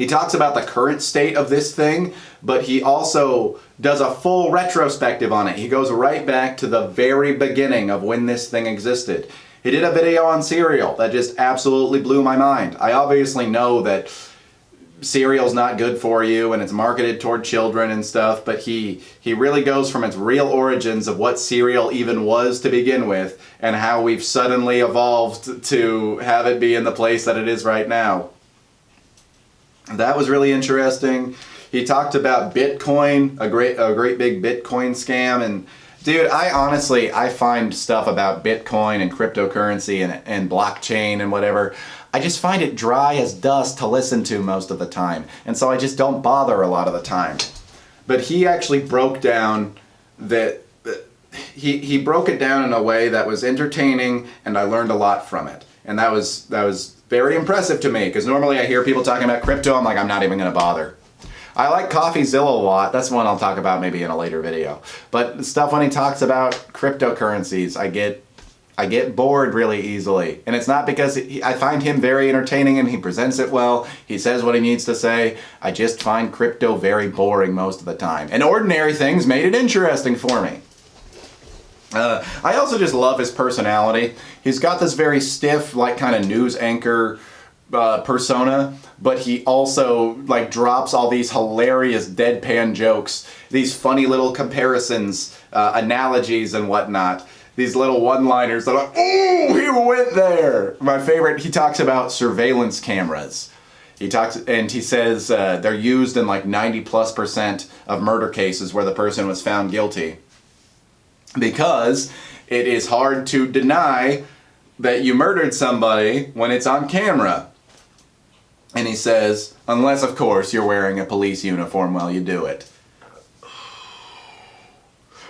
talks about the current state of this thing, but he also does a full retrospective on it. He goes right back to the very beginning of when this thing existed. He did a video on cereal that just absolutely blew my mind. I obviously know that cereal's not good for you and it's marketed toward children and stuff, but he really goes from its real origins of what cereal even was to begin with and how we've suddenly evolved to have it be in the place that it is right now. That was really interesting. He talked about Bitcoin, a great big Bitcoin scam, and dude, I find stuff about Bitcoin and cryptocurrency and blockchain and whatever, I just find it dry as dust to listen to most of the time. And so I just don't bother a lot of the time. But he actually broke down that, he broke it down in a way that was entertaining, and I learned a lot from it. And that was very impressive to me, because normally I hear people talking about crypto, I'm like, I'm not even going to bother. I like CoffeeZilla a lot. That's one I'll talk about maybe in a later video. But stuff when he talks about cryptocurrencies, I get bored really easily. And it's not because I find him very entertaining and he presents it well. He says what he needs to say. I just find crypto very boring most of the time. And Ordinary Things made it interesting for me. I also just love his personality. He's got this very stiff, like, kind of news anchor persona, but he also like drops all these hilarious deadpan jokes, these funny little comparisons, analogies and whatnot, these little one-liners that are, oh, he went there. My favorite, he talks about surveillance cameras. He says they're used in like 90+% of murder cases where the person was found guilty, because it is hard to deny that you murdered somebody when it's on camera. And he says, unless, of course, you're wearing a police uniform while you do it.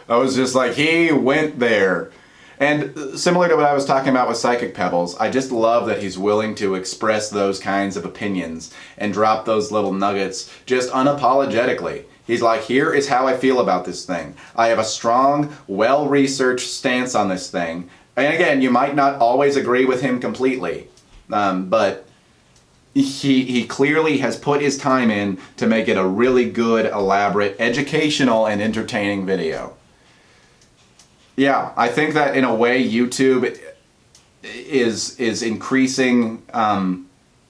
I was just like, he went there. And similar to what I was talking about with Psychic Pebbles, I just love that he's willing to express those kinds of opinions and drop those little nuggets just unapologetically. He's like, here is how I feel about this thing. I have a strong, well-researched stance on this thing. And again, you might not always agree with him completely, but he clearly has put his time in to make it a really good, elaborate, educational, and entertaining video. Yeah, I think that in a way YouTube is increasing,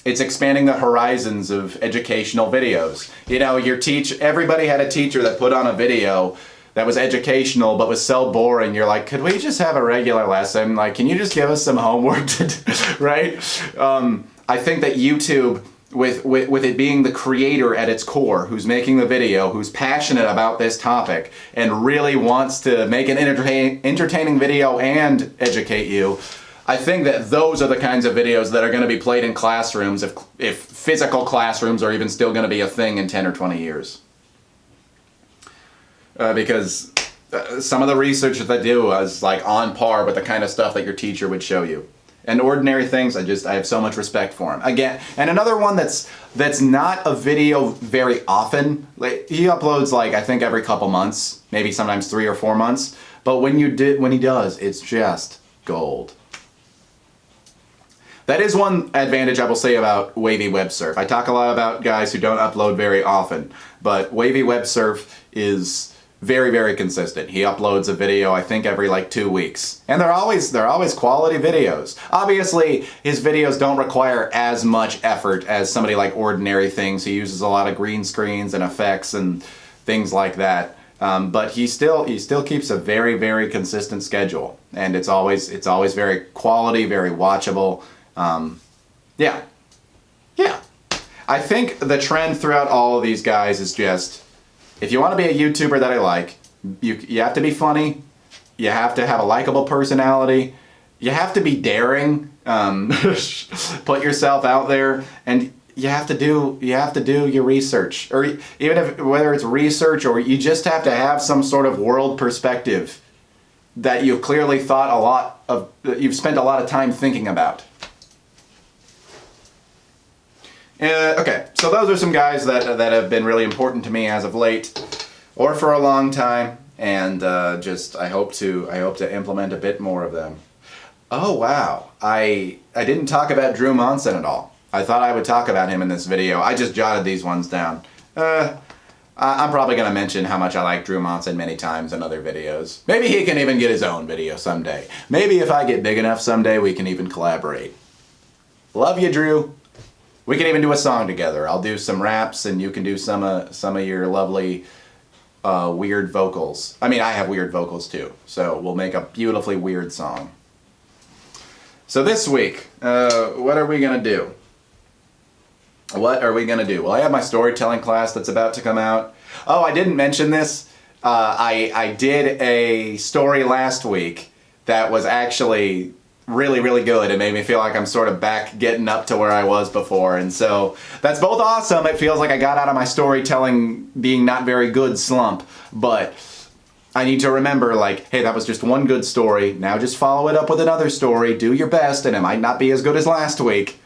it's expanding the horizons of educational videos. You know, everybody had a teacher that put on a video that was educational but was so boring, you're like, could we just have a regular lesson? Like, can you just give us some homework to do, right? I think that YouTube, with it being the creator at its core, who's making the video, who's passionate about this topic, and really wants to make an entertaining video and educate you, I think that those are the kinds of videos that are going to be played in classrooms if physical classrooms are even still going to be a thing in 10 or 20 years. Because some of the research that they do is like on par with the kind of stuff that your teacher would show you. And Ordinary Things, I have so much respect for him. Again, and another one that's not a video very often. Like, he uploads like, I think every couple months, maybe sometimes 3 or 4 months. But when he does, it's just gold. That is one advantage I will say about Wavy Web Surf. I talk a lot about guys who don't upload very often, but Wavy Web Surf is very, very consistent. He uploads a video, I think, every like 2 weeks. And they're always quality videos. Obviously, his videos don't require as much effort as somebody like Ordinary Things. He uses a lot of green screens and effects and things like that. But he still keeps a very, very consistent schedule. And it's always very quality, very watchable. Yeah. I think the trend throughout all of these guys is just, if you want to be a YouTuber that I like, you have to be funny, you have to have a likable personality, you have to be daring, put yourself out there, and you have to do your research. Or even whether it's research or you just have to have some sort of world perspective that you've clearly you've spent a lot of time thinking about. Okay, so those are some guys that have been really important to me as of late, or for a long time. and I hope to implement a bit more of them. Oh wow, I didn't talk about Drew Monson at all. I thought I would talk about him in this video. I just jotted these ones down. I'm probably going to mention how much I like Drew Monson many times in other videos. Maybe he can even get his own video someday. Maybe if I get big enough someday, we can even collaborate. Love you, Drew. We can even do a song together. I'll do some raps and you can do some of your lovely weird vocals. I mean, I have weird vocals too, so we'll make a beautifully weird song. So this week, what are we going to do? What are we going to do? Well, I have my storytelling class that's about to come out. Oh, I didn't mention this. I did a story last week that was actually really, really good. It made me feel like I'm sort of back getting up to where I was before. And so that's both awesome. It feels like I got out of my storytelling being not very good slump. But I need to remember, like, hey, that was just one good story. Now just follow it up with another story. Do your best, and it might not be as good as last week.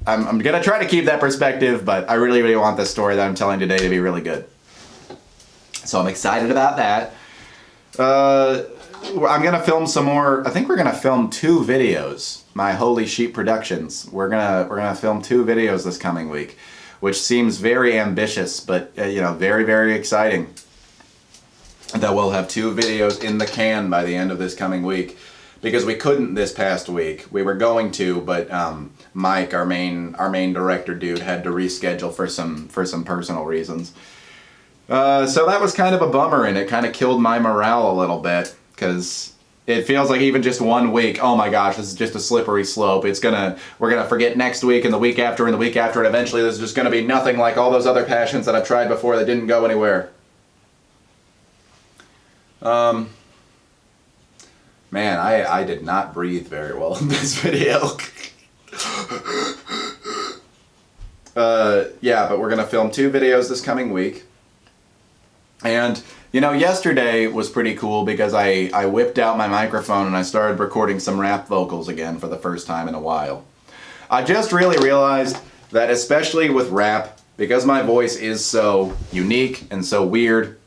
I'm going to try to keep that perspective, but I really, really want this story that I'm telling today to be really good. So I'm excited about that. I'm going to film some more. I think we're going to film 2 videos. My Holy Sheep Productions. We're going to film 2 videos this coming week, which seems very ambitious, but very, very exciting. That we'll have 2 videos in the can by the end of this coming week. Because we couldn't this past week. We were going to, but Mike, our main director dude, had to reschedule for some personal reasons. So that was kind of a bummer, and it kind of killed my morale a little bit, because it feels like even just one week, oh my gosh, this is just a slippery slope. We're gonna forget next week and the week after and the week after, and eventually this is just gonna be nothing like all those other passions that I've tried before that didn't go anywhere. Man, I did not breathe very well in this video. Yeah, but we're gonna film 2 videos this coming week. And, yesterday was pretty cool because I whipped out my microphone and I started recording some rap vocals again for the first time in a while. I just really realized that, especially with rap, because my voice is so unique and so weird,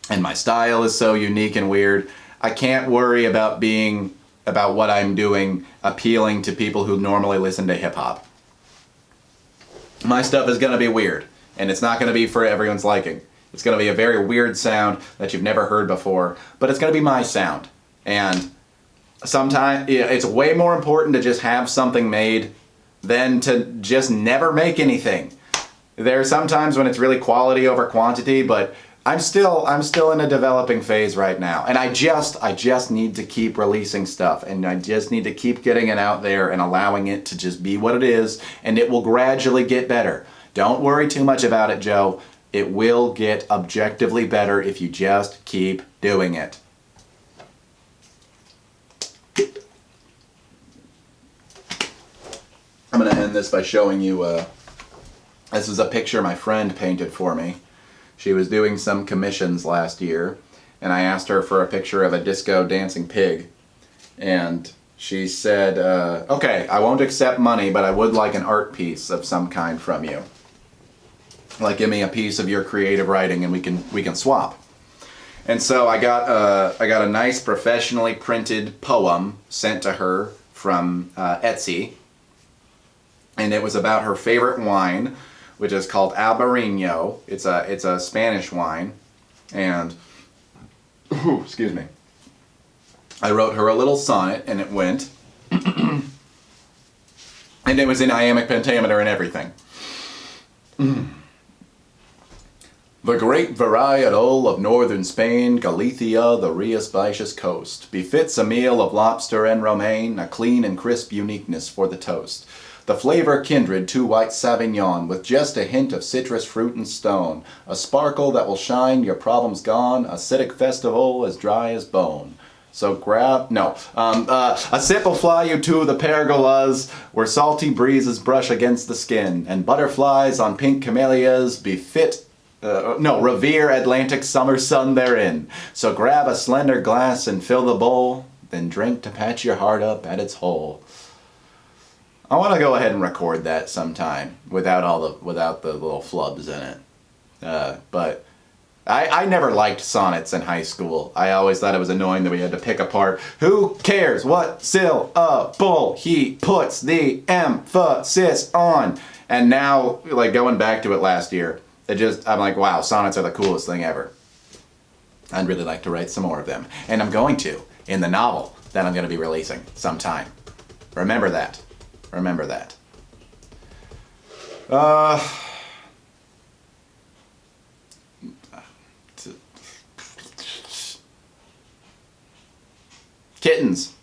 and my style is so unique and weird, I can't worry about what I'm doing appealing to people who normally listen to hip-hop. My stuff is going to be weird, and it's not going to be for everyone's liking. It's going to be a very weird sound that you've never heard before, but it's going to be my sound. And sometimes it's way more important to just have something made than to just never make anything. There are some times when it's really quality over quantity, but I'm still in a developing phase right now, and I just need to keep releasing stuff, and I just need to keep getting it out there and allowing it to just be what it is, and it will gradually get better. Don't worry too much about it, Joe. It will get objectively better if you just keep doing it. I'm going to end this by showing you, this is a picture my friend painted for me. She was doing some commissions last year, and I asked her for a picture of a disco dancing pig. And she said, okay, I won't accept money, but I would like an art piece of some kind from you. Like, give me a piece of your creative writing and we can swap. And so I got a nice professionally printed poem sent to her from Etsy. And it was about her favorite wine, which is called Albarino. It's a Spanish wine, and excuse me. I wrote her a little sonnet, and it went, and it was in iambic pentameter and everything. The great varietal of northern Spain, Galicia, the Rias Baixas coast, befits a meal of lobster and romaine, a clean and crisp uniqueness for the toast. The flavor kindred to white Sauvignon, with just a hint of citrus fruit and stone. A sparkle that will shine, your problems gone, acidic festival as dry as bone. So a sip will fly you to the pergolas, where salty breezes brush against the skin, and butterflies on pink camellias revere Atlantic summer sun therein. So grab a slender glass and fill the bowl, then drink to patch your heart up at its hole. I want to go ahead and record that sometime without the little flubs in it. But I never liked sonnets in high school. I always thought it was annoying that we had to pick apart who cares what syllable he puts the emphasis on. And now, like going back to it last year, I'm like, wow, sonnets are the coolest thing ever. I'd really like to write some more of them. And I'm going to in the novel that I'm going to be releasing sometime. Remember that. Remember that. Kittens.